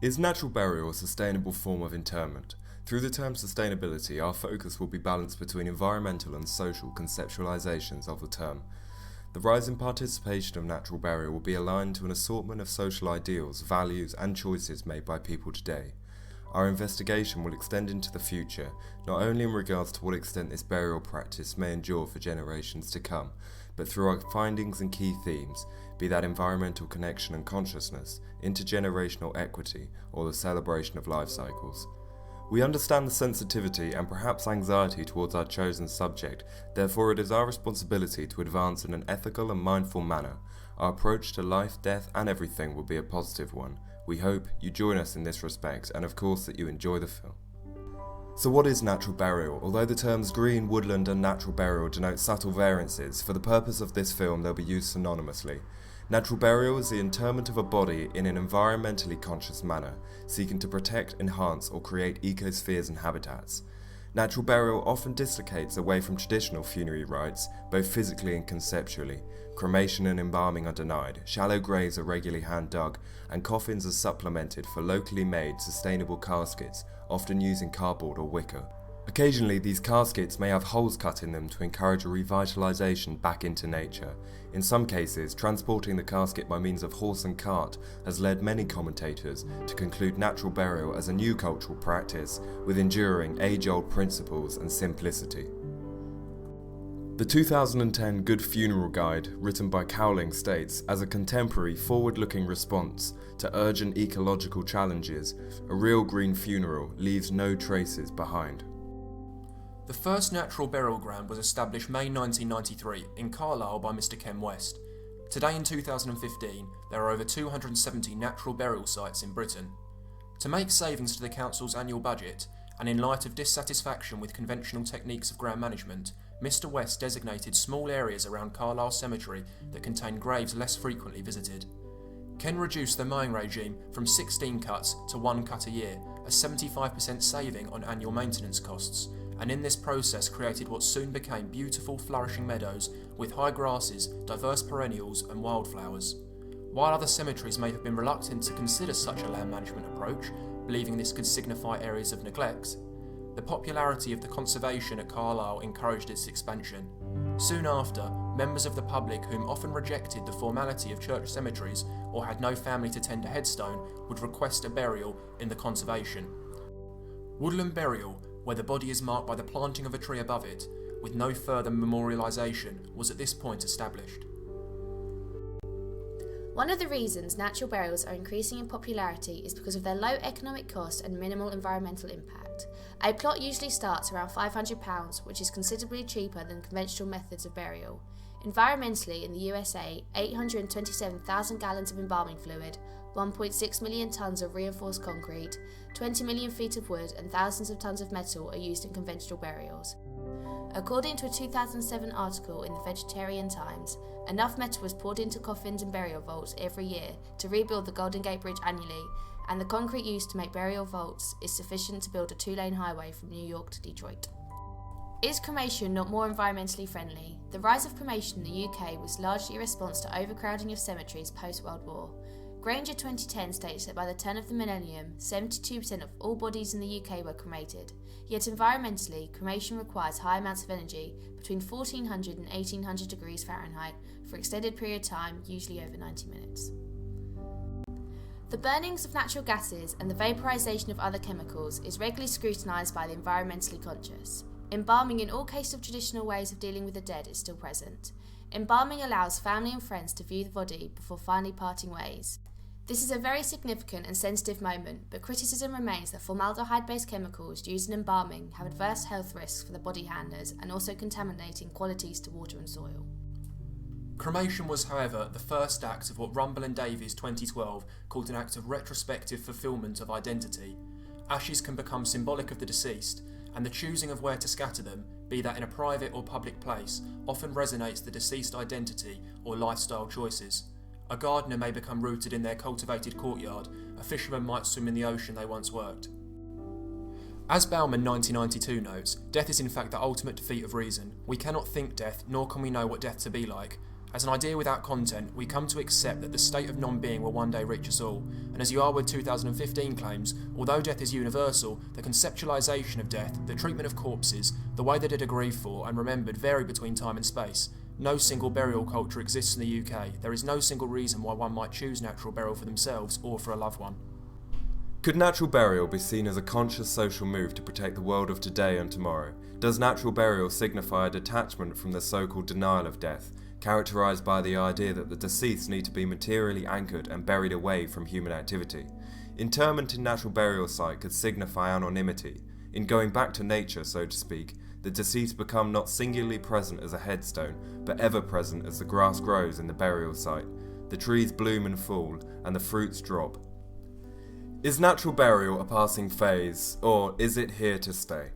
Is natural burial a sustainable form of interment? Through the term sustainability, our focus will be balanced between environmental and social conceptualizations of the term. The rising participation of natural burial will be aligned to an assortment of social ideals, values, and choices made by people today. Our investigation will extend into the future, not only in regards to what extent this burial practice may endure for generations to come, but through our findings and key themes, be that environmental connection and consciousness, intergenerational equity, or the celebration of life cycles. We understand the sensitivity and perhaps anxiety towards our chosen subject, therefore it is our responsibility to advance in an ethical and mindful manner. Our approach to life, death, and everything will be a positive one. We hope you join us in this respect, and of course that you enjoy the film. So what is natural burial? Although the terms green, woodland, and natural burial denote subtle variances, for the purpose of this film they'll be used synonymously. Natural burial is the interment of a body in an environmentally conscious manner, seeking to protect, enhance, or create ecospheres and habitats. Natural burial often dislocates away from traditional funerary rites, both physically and conceptually. Cremation and embalming are denied, shallow graves are regularly hand-dug, and coffins are supplemented for locally made, sustainable caskets, often using cardboard or wicker. Occasionally, these caskets may have holes cut in them to encourage a revitalization back into nature. In some cases, transporting the casket by means of horse and cart has led many commentators to conclude natural burial as a new cultural practice with enduring, age-old principles and simplicity. The 2010 Good Funeral Guide, written by Cowling, states, as a contemporary, forward-looking response to urgent ecological challenges, a real green funeral leaves no traces behind. The first natural burial ground was established May 1993 in Carlisle by Mr. Ken West. Today in 2015, there are over 270 natural burial sites in Britain. To make savings to the council's annual budget, and in light of dissatisfaction with conventional techniques of ground management, Mr. West designated small areas around Carlisle Cemetery that contain graves less frequently visited. Ken reduced the mowing regime from 16 cuts to 1 cut a year, a 75% saving on annual maintenance costs, and in this process created what soon became beautiful flourishing meadows with high grasses, diverse perennials and wildflowers. While other cemeteries may have been reluctant to consider such a land management approach, believing this could signify areas of neglect, the popularity of the conservation at Carlisle encouraged its expansion. Soon after, members of the public whom often rejected the formality of church cemeteries or had no family to tend a headstone would request a burial in the conservation. Woodland burial, where the body is marked by the planting of a tree above it, with no further memorialisation, was at this point established. One of the reasons natural burials are increasing in popularity is because of their low economic cost and minimal environmental impact. A plot usually starts around £500, which is considerably cheaper than conventional methods of burial. Environmentally, in the USA, 827,000 gallons of embalming fluid, 1.6 million tonnes of reinforced concrete, 20 million feet of wood and thousands of tonnes of metal are used in conventional burials. According to a 2007 article in the Vegetarian Times, enough metal was poured into coffins and burial vaults every year to rebuild the Golden Gate Bridge annually, and the concrete used to make burial vaults is sufficient to build a 2-lane highway from New York to Detroit. Is cremation not more environmentally friendly? The rise of cremation in the UK was largely a response to overcrowding of cemeteries post-World War. Granger 2010 states that by the turn of the millennium, 72% of all bodies in the UK were cremated. Yet environmentally, cremation requires high amounts of energy, between 1400 and 1800 degrees Fahrenheit, for extended period of time, usually over 90 minutes. The burnings of natural gases and the vaporisation of other chemicals is regularly scrutinised by the environmentally conscious. Embalming in all cases of traditional ways of dealing with the dead is still present. Embalming allows family and friends to view the body before finally parting ways. This is a very significant and sensitive moment, but criticism remains that formaldehyde-based chemicals used in embalming have adverse health risks for the body handlers and also contaminating qualities to water and soil. Cremation was, however, the first act of what Rumble and Davies 2012 called an act of retrospective fulfilment of identity. Ashes can become symbolic of the deceased, and the choosing of where to scatter them, be that in a private or public place, often resonates the deceased identity or lifestyle choices. A gardener may become rooted in their cultivated courtyard, a fisherman might swim in the ocean they once worked. As Bauman 1992 notes, death is in fact the ultimate defeat of reason. We cannot think death, nor can we know what death to be like. As an idea without content, we come to accept that the state of non-being will one day reach us all, and as Yarwood 2015 claims, although death is universal, the conceptualisation of death, the treatment of corpses, the way that it are grieved for and remembered vary between time and space. No single burial culture exists in the UK. There is no single reason why one might choose natural burial for themselves or for a loved one. Could natural burial be seen as a conscious social move to protect the world of today and tomorrow? Does natural burial signify a detachment from the so-called denial of death, characterised by the idea that the deceased need to be materially anchored and buried away from human activity? Interment in natural burial site could signify anonymity. In going back to nature, so to speak, the deceased become not singularly present as a headstone, but ever present as the grass grows in the burial site, the trees bloom and fall, and the fruits drop. Is natural burial a passing phase, or is it here to stay?